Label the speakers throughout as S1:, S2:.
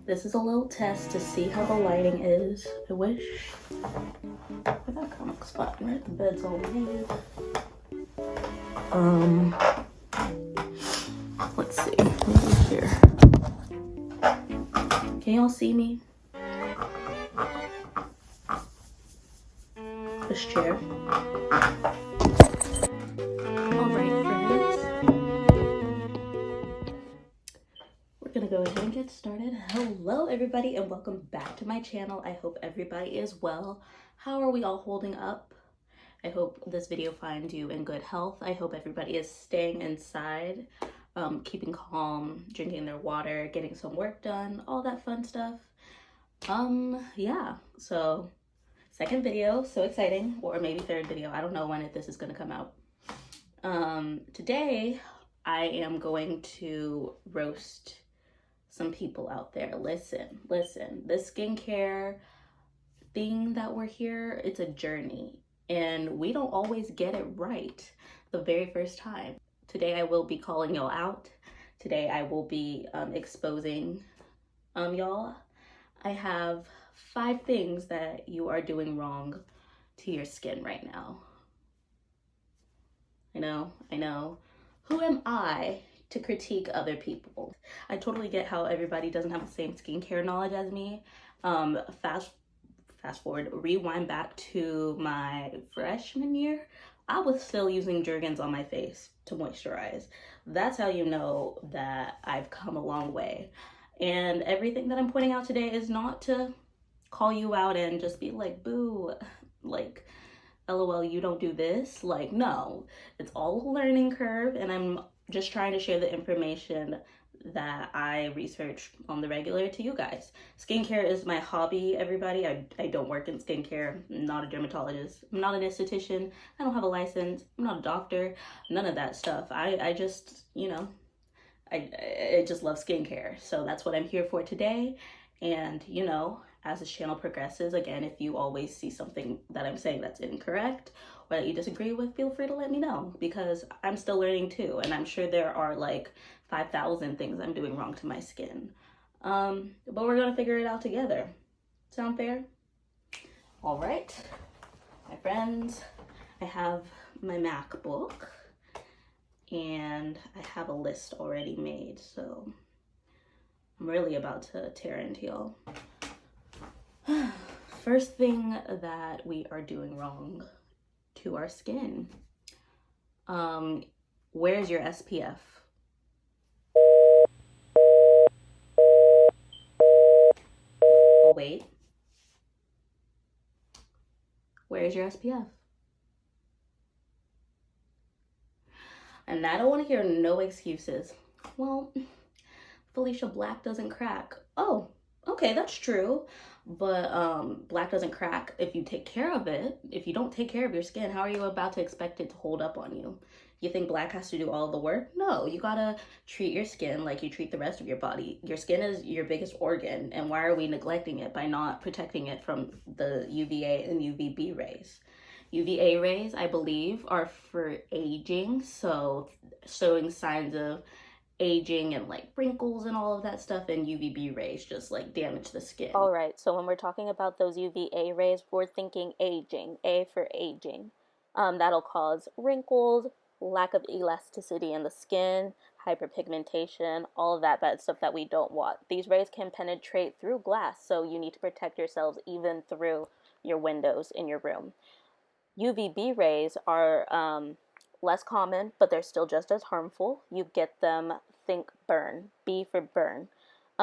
S1: This is a little test to see how the lighting is. I wish that kind of looks fine, right? The bed's all made. Let's see. Maybe here. Can y'all see me? This chair. Alright, friends. We're gonna go ahead and get started. Hello, everybody, and welcome back to my channel. I hope everybody is well. How are we all holding up? I hope this video finds you in good health. I hope everybody is staying inside, keeping calm, drinking their water, getting some work done, all that fun stuff. Yeah, so second video, so exciting, or maybe third video. I don't know when this is gonna come out. Today I am going to roast some people out there. Listen, this skincare thing that we're here, it's a journey, and we don't always get it right the very first time. Today I will be calling y'all out. Today I will be exposing y'all. I have 5 things that you are doing wrong to your skin right now. I know. Who am I to critique other people? I totally get how everybody doesn't have the same skincare knowledge as me. Fast forward, rewind back to my freshman year, I was still using Jergens on my face to moisturize. That's how you know that I've come a long way. And everything that I'm pointing out today is not to call you out and just be like, boo, like, LOL, you don't do this. Like, no, it's all a learning curve, and I'm just trying to share the information that I research on the regular to you guys. Skincare is my hobby, everybody. I don't work in skincare. I'm not a dermatologist. I'm not an esthetician. I don't have a license. I'm not a doctor. None of that stuff. I just, I just love skincare. So that's what I'm here for today. And, as this channel progresses, again, if you always see something that I'm saying that's incorrect or that you disagree with, feel free to let me know, because I'm still learning too. And I'm sure there are like 5,000 things I'm doing wrong to my skin. But we're gonna figure it out together. Sound fair? All right, my friends, I have my MacBook and I have a list already made. So I'm really about to tear into y'all. First thing that we are doing wrong to our skin. Where's your SPF? Oh, wait. Where's your SPF? And I don't want to hear no excuses. Well, Felicia, black doesn't crack. Oh, okay, that's true. But black doesn't crack if you take care of it. If you don't take care of your skin, how are you about to expect it to hold up on you? You think black has to do all the work? No, you gotta treat your skin like you treat the rest of your body. Your skin is your biggest organ, and why are we neglecting it by not protecting it from the UVA and UVB rays? UVA rays, I believe, are for aging, so showing signs of aging and like wrinkles and all of that stuff, and UVB rays just like damage the skin.
S2: All right, so when we're talking about those UVA rays, we're thinking aging, A for aging. That'll cause wrinkles, lack of elasticity in the skin, hyperpigmentation, all of that bad stuff that we don't want. These rays can penetrate through glass, so you need to protect yourselves even through your windows in your room. UVB rays are less common, but they're still just as harmful. You get them, think burn, B for burn.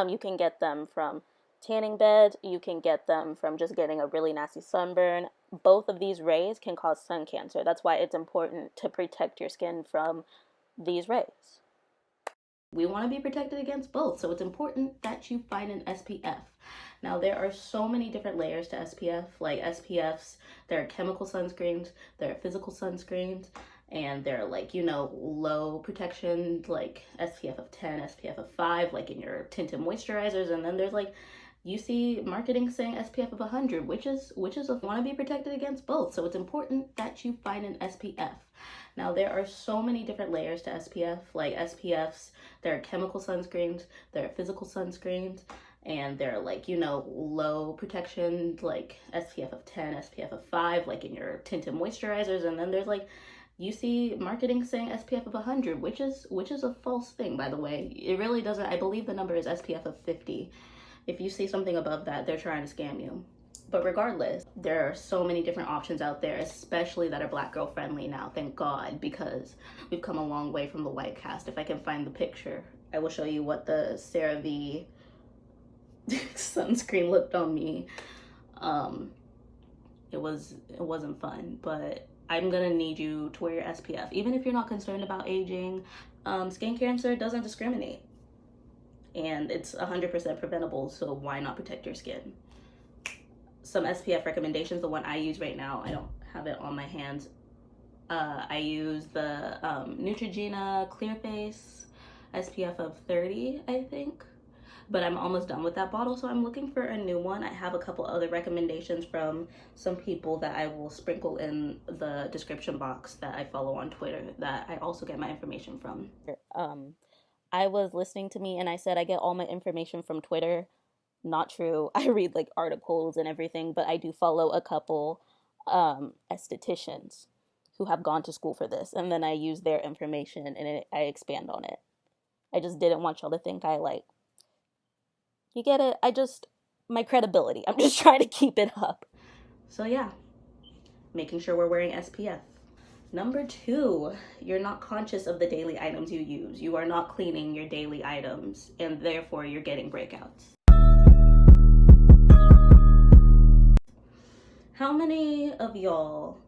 S2: You can get them from tanning beds. You can get them from just getting a really nasty sunburn. Both of these rays can cause sun cancer. That's why it's important to protect your skin from these rays.
S1: We want to be protected against both, so it's important that you find an SPF. Now, there are so many different layers to SPF. Like SPFs, there are chemical sunscreens, there are physical sunscreens, and they're like, low protection, like SPF of 10, SPF of 5, like in your tinted moisturizers. And then there's like, you see marketing saying SPF of 100, which is want to be protected against both. So it's important that you find an SPF. Now, there are so many different layers to SPF. Like SPFs, there are chemical sunscreens, there are physical sunscreens, and they're like, you know, low protection, like SPF of 10, SPF of 5, like in your tinted moisturizers. And then there's like, you see marketing saying SPF of 100, which is a false thing, by the way. It really doesn't. I believe the number is SPF of 50. If you see something above that, they're trying to scam you. But regardless, there are so many different options out there, especially that are black girl friendly now, thank God, because we've come a long way from the white cast. If I can find the picture, I will show you what the CeraVe sunscreen looked on me. It wasn't fun, but I'm gonna need you to wear your SPF, even if you're not concerned about aging. Skin cancer doesn't discriminate, and it's 100% preventable. So why not protect your skin? Some SPF recommendations. The one I use right now, I don't have it on my hands. I use the Neutrogena Clear Face SPF of 30, I think. But I'm almost done with that bottle, so I'm looking for a new one. I have a couple other recommendations from some people that I will sprinkle in the description box that I follow on Twitter that I also get my information from.
S2: I was listening to me and I said I get all my information from Twitter. Not true. I read like articles and everything, but I do follow a couple estheticians who have gone to school for this, and then I use their information and I expand on it. I just didn't want y'all to think I like, you get it? My credibility. I'm just trying to keep it up.
S1: So yeah, making sure we're wearing SPF. Number 2, you're not conscious of the daily items you use. You are not cleaning your daily items, and therefore you're getting breakouts. How many of y'all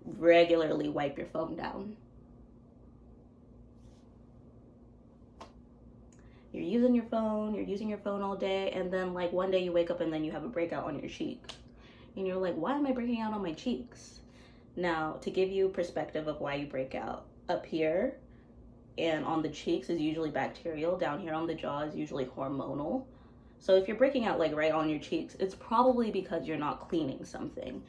S1: regularly wipe your phone down? You're using your phone all day, and then like one day you wake up and then you have a breakout on your cheek. And you're like, why am I breaking out on my cheeks? Now, to give you perspective of why you break out, up here and on the cheeks is usually bacterial. Down here on the jaw is usually hormonal. So if you're breaking out like right on your cheeks, it's probably because you're not cleaning something.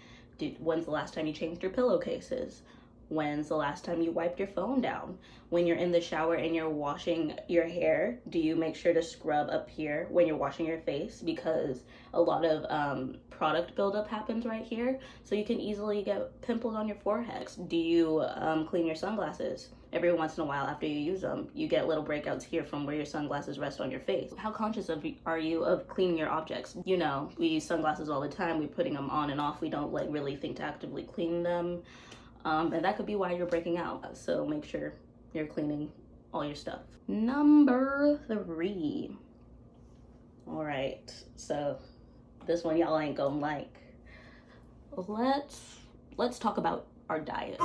S1: When's the last time you changed your pillowcases? When's the last time you wiped your phone down? When you're in the shower and you're washing your hair, do you make sure to scrub up here when you're washing your face? Because a lot of product buildup happens right here. So you can easily get pimples on your forehead. Do you clean your sunglasses? Every once in a while after you use them, you get little breakouts here from where your sunglasses rest on your face. How conscious are you of cleaning your objects? You know, we use sunglasses all the time. We're putting them on and off. We don't like really think to actively clean them. And that could be why you're breaking out. So make sure you're cleaning all your stuff. Number 3. All right, so this one y'all ain't gonna like. Let's talk about our diet.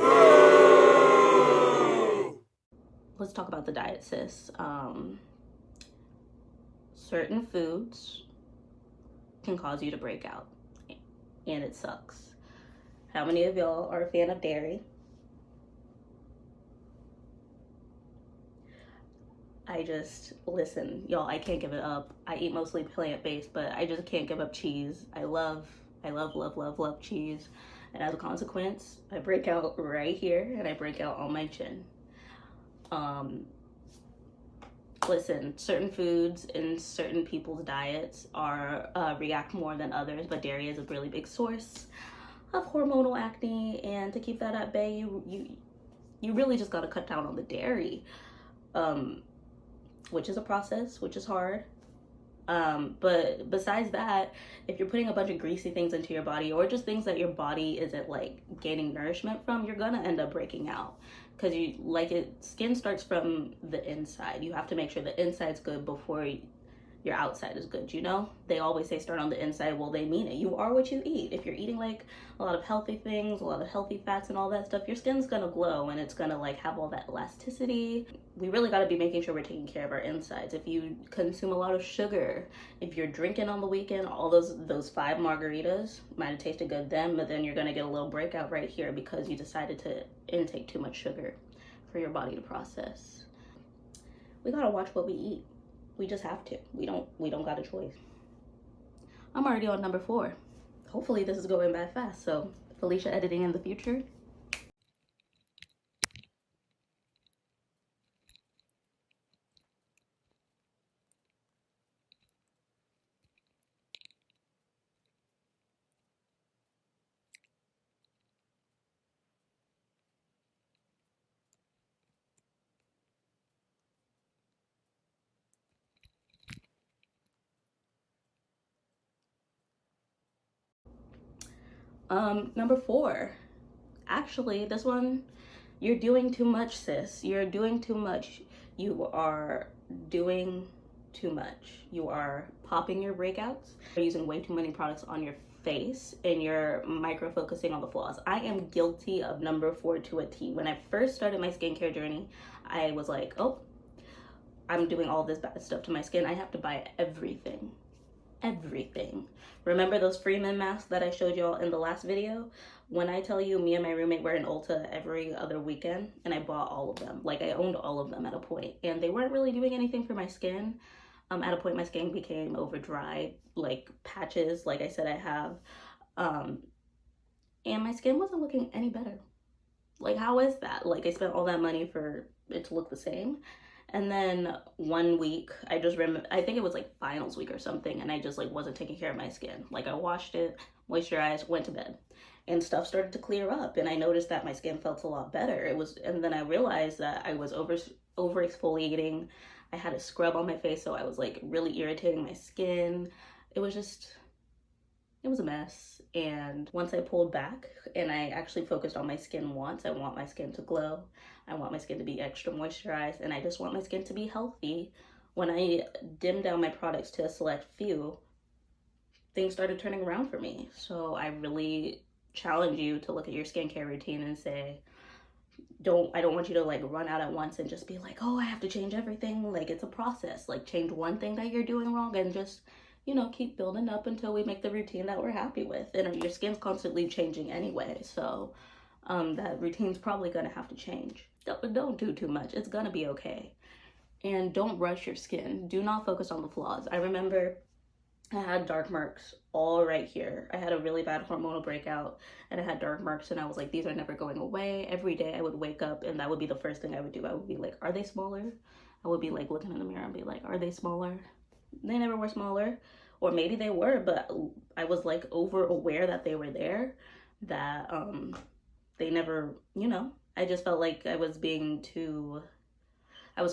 S1: Let's talk about the diet, sis. Certain foods can cause you to break out, and it sucks. How many of y'all are a fan of dairy? Listen, y'all, I can't give it up. I eat mostly plant-based, but I just can't give up cheese. I love cheese. And as a consequence, I break out right here and I break out on my chin. Listen, certain foods in certain people's diets are react more than others, but dairy is a really big source of hormonal acne, and to keep that at bay, you really just gotta cut down on the dairy, which is a process, which is hard. But besides that, if you're putting a bunch of greasy things into your body, or just things that your body isn't like gaining nourishment from, you're gonna end up breaking out. Because skin starts from the inside. You have to make sure the inside's good before your outside is good, you know? They always say start on the inside. Well, they mean it. You are what you eat. If you're eating like a lot of healthy things, a lot of healthy fats and all that stuff, your skin's gonna glow and it's gonna like have all that elasticity. We really gotta be making sure we're taking care of our insides. If you consume a lot of sugar, if you're drinking on the weekend, all those 5 margaritas might have tasted good then, but then you're gonna get a little breakout right here because you decided to intake too much sugar for your body to process. We gotta watch what we eat. We just have to. We don't got a choice. I'm already on number 4. Hopefully this is going by fast. So Felicia editing in the future. Number 4. Actually, this one, you're doing too much, sis. You're doing too much. You are doing too much. You are popping your breakouts. You're using way too many products on your face, and you're micro focusing on the flaws. I am guilty of number 4 to a T. When I first started my skincare journey, I was like, oh, I'm doing all this bad stuff to my skin. I have to buy everything. Everything. Remember those Freeman masks that I showed y'all in the last video? When I tell you, me and my roommate were in Ulta every other weekend, and I bought all of them. Like, I owned all of them at a point, and they weren't really doing anything for my skin. At a point, my skin became over dry, like patches, like I said I have. And my skin wasn't looking any better. Like, how is that? Like, I spent all that money for it to look the same. And then one week, I just remember, I think it was like finals week or something, and I just like wasn't taking care of my skin. Like, I washed it, moisturized, went to bed, and stuff started to clear up, and I noticed that my skin felt a lot better. And then I realized that I was over exfoliating. I had a scrub on my face, so I was like really irritating my skin. It was a mess. And once I pulled back and I actually focused on my skin once, I want my skin to glow. I want my skin to be extra moisturized, and I just want my skin to be healthy. When I dimmed down my products to a select few, things started turning around for me. So I really challenge you to look at your skincare routine and say, I don't want you to like run out at once and just be like, oh, I have to change everything. Like, it's a process. Like, change one thing that you're doing wrong and just, keep building up until we make the routine that we're happy with. And your skin's constantly changing anyway, so that routine's probably gonna have to change. Don't do too much. It's gonna be okay. And don't rush your skin. Do not focus on the flaws. I remember I had dark marks all right here. I had a really bad hormonal breakout, and I had dark marks, and I was like, these are never going away. Every day I would wake up, and that would be the first thing I would do. I would be like, are they smaller? I would be like looking in the mirror and be like, are they smaller? They never were smaller. Or maybe they were, but I was like over aware that they were there, that they never, I just felt like I was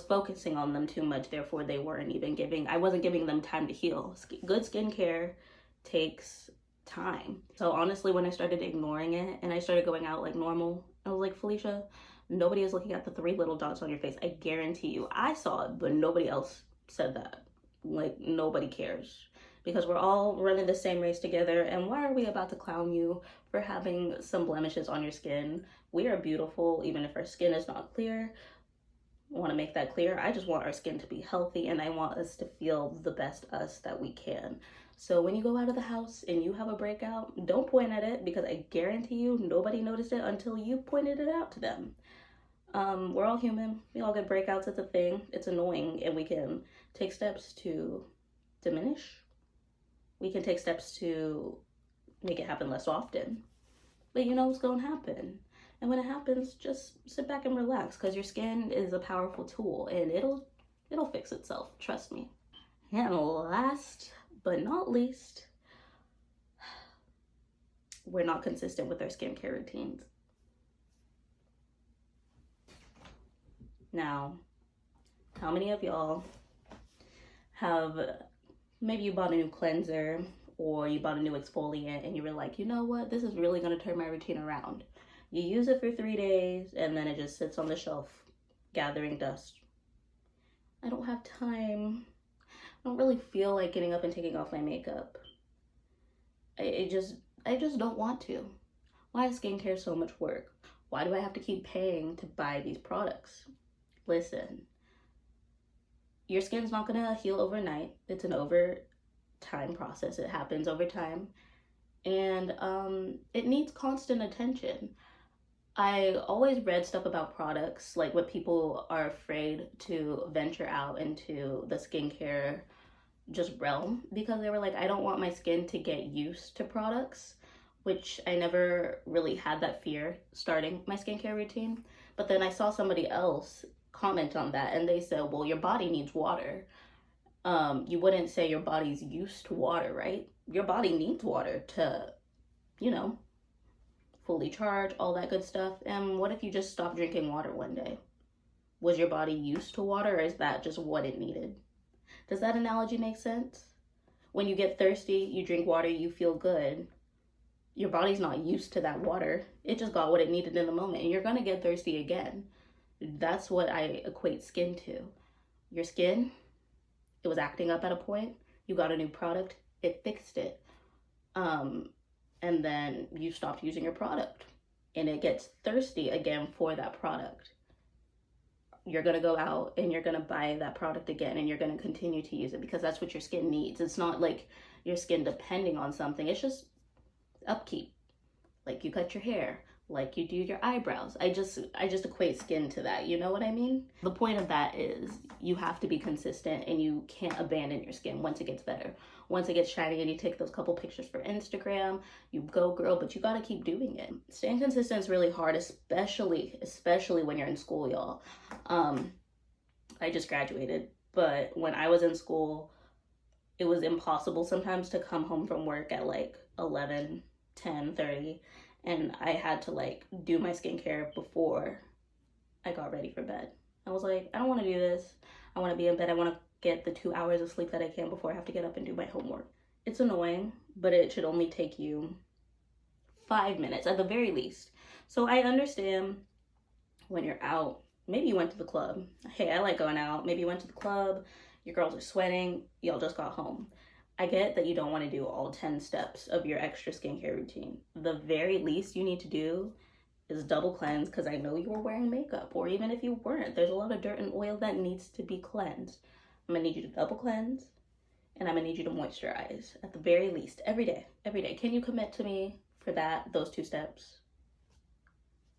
S1: focusing on them too much, therefore I wasn't giving them time to heal. Good skincare takes time. So honestly, when I started ignoring it and I started going out like normal, I was like, Felicia, nobody is looking at the 3 little dots on your face. I guarantee you. I saw it, but nobody else said that. Like, nobody cares. Because we're all running the same race together, and why are we about to clown you for having some blemishes on your skin? We are beautiful, even if our skin is not clear. I want to make that clear. I just want our skin to be healthy, and I want us to feel the best us that we can. So when you go out of the house and you have a breakout, don't point at it, because I guarantee you nobody noticed it until you pointed it out to them. We're all human. We all get breakouts. It's a thing. It's annoying, and we can take steps to diminish. We can take steps to make it happen less often. But you know what's going to happen. And when it happens, just sit back and relax, because your skin is a powerful tool, and it'll fix itself. Trust me. And last but not least, we're not consistent with our skincare routines. Now, how many of y'all have, maybe you bought a new cleanser or you bought a new exfoliant and you were like, you know what, this is really going to turn my routine around. You use it for 3 days and then it just sits on the shelf gathering dust. I don't have time. I don't really feel like getting up and taking off my makeup. I just don't want to. Why is skincare so much work? Why do I have to keep paying to buy these products? Listen, your skin's not gonna heal overnight. It's an over time process. It happens over time. And it needs constant attention. I always read stuff about products, like what people are afraid to venture out into the skincare just realm, because they were like, I don't want my skin to get used to products, which I never really had that fear starting my skincare routine. But then I saw somebody else comment on that, and they said, well, your body needs water. You wouldn't say your body's used to water, right? Your body needs water to, fully charge, all that good stuff. And what if you just stopped drinking water one day? Was your body used to water, or is that just what it needed? Does that analogy make sense? When you get thirsty, you drink water, you feel good. Your body's not used to that water. It just got what it needed in the moment, and you're gonna get thirsty again. That's what I equate skin to. Your skin, it was acting up at a point. You got a new product, it fixed it. Um, and then you stopped using your product, and it gets thirsty again for that product. You're gonna go out and you're gonna buy that product again, and you're gonna continue to use it because that's what your skin needs. It's not like your skin depending on something, it's just upkeep. Like you cut your hair, like you do your eyebrows. I just equate skin to that. You know what I mean? The point of that is you have to be consistent, and you can't abandon your skin once it gets better. Once it gets shiny and you take those couple pictures for Instagram, you go girl, but you got to keep doing it. Staying consistent is really hard, especially when you're in school, y'all. I just graduated, but when I was in school, it was impossible sometimes to come home from work at like 11, 10, 30, and I had to like do my skincare before I got ready for bed. I was like, I don't want to do this. I want to be in bed. I want to get the 2 hours of sleep that I can before I have to get up and do my homework. It's annoying, but it should only take you 5 minutes at the very least. So I understand when you're out, maybe you went to the club. Hey, I like going out. Maybe you went to the club, your girls are sweating, y'all just got home. I get that you don't want to do all 10 steps of your extra skincare routine. The very least you need to do is double cleanse, because I know you were wearing makeup, or even if you weren't, there's a lot of dirt and oil that needs to be cleansed. I'm gonna need you to double cleanse, and I'm gonna need you to moisturize at the very least every day. Every day. Can you commit to me for those 2 steps?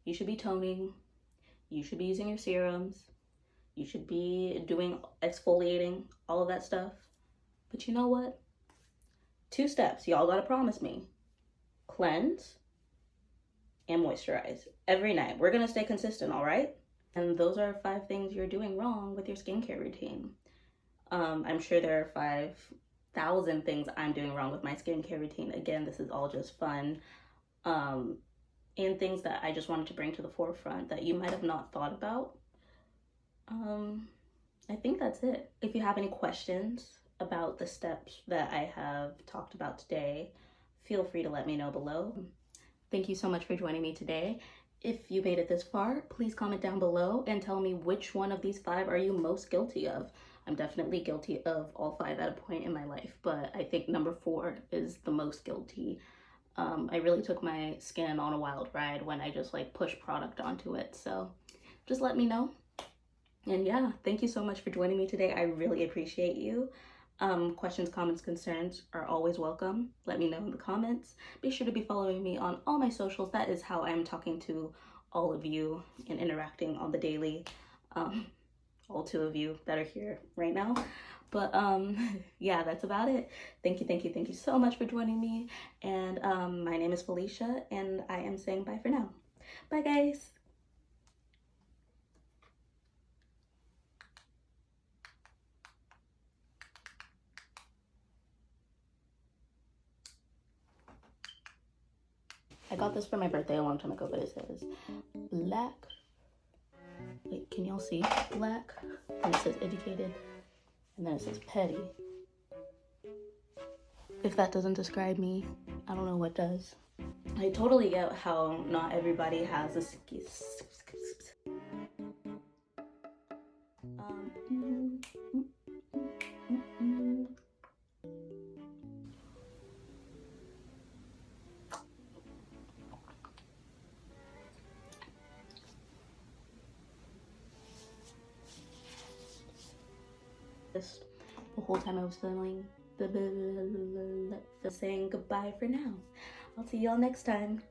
S1: You should be toning. You should be using your serums. You should be doing exfoliating, all of that stuff. But you know what? 2 steps. Y'all gotta promise me. Cleanse and moisturize every night. We're gonna stay consistent, all right? And those are 5 things you're doing wrong with your skincare routine. I'm sure there are 5,000 things I'm doing wrong with my skincare routine. Again, this is all just fun. And things that I just wanted to bring to the forefront that you might have not thought about. I think that's it. If you have any questions about the steps that I have talked about today, feel free to let me know below. Thank you so much for joining me today. If you made it this far, please comment down below and tell me which one of these 5 are you most guilty of. I'm definitely guilty of all 5 at a point in my life, but I think number 4 is the most guilty. I really took my skin on a wild ride when I just like pushed product onto it. So just let me know. And yeah, thank you so much for joining me today. I really appreciate you. Questions, comments, concerns are always welcome. Let me know in the comments. Be sure to be following me on all my socials. That is how I'm talking to all of you and interacting on the daily. All 2 of you that are here right now. But yeah, that's about it. Thank you so much for joining me. And my name is Felicia, and I am saying bye for now. Bye, guys. I got this for my birthday a long time ago, but it says black. Wait, can y'all see? Black. And it says educated. And then it says petty. If that doesn't describe me, I don't know what does. I totally get how not everybody has a the whole time I was filming, saying goodbye for now. I'll see y'all next time.